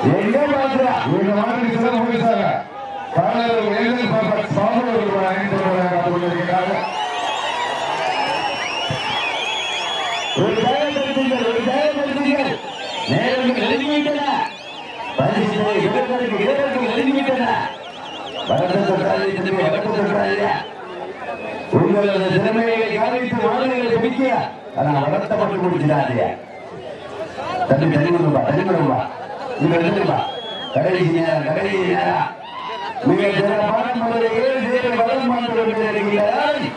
எங்க பாக்குறா இந்த மாதிரி சிறப்பு முடிச்சாங்க ஒரு தயாரித்தீர்கள் ஒரு தயாரித்தீர்கள் நேரங்கள் நெருங்கிவிட்டன வீரர்கள் நெருங்கிவிட்டன உங்களது திறமையை காணித்து மாணவர்களை பிடிக்க ஆனால் வளர்த்தப்பட்டு முடிச்சிடாதே தண்ணி தனிவிடுவா தனிவிடுவா நீங்க எடுத்துருவா கடைசி நேரம் கடைசி நேரம் மிக சிறப்பான முறையில் சேவை வளம் மாற்ற இருக்கிறார்கள்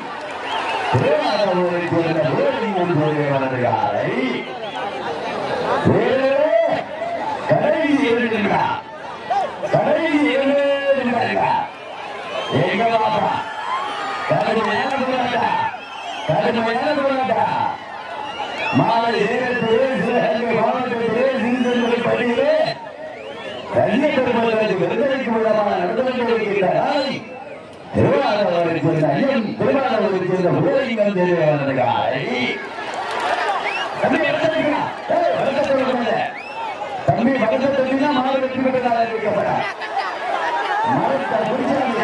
கடைசி கடைசி எங்க பாப்பா கடுமையான போராட்டா கடுமையான போராட்டா மாலை நேரத்திலே மாவட்டத்திலே சிறுசெல்வரை பள்ளியிலே கல்வி பெருமக்களுக்கு விருதுக்கு விடமான நடத்தப்பட்டிருக்கிறார் திருவாரூரைச் சேர்ந்த ஐயன் திருவாரூரைச் சேர்ந்த உதவிகள் தெரிவிக்கிறார் தம்பி வளர்த்ததுக்கு தான் மாவட்டத்திற்கு இருக்கப்பட மரத்தை முடிச்சாங்க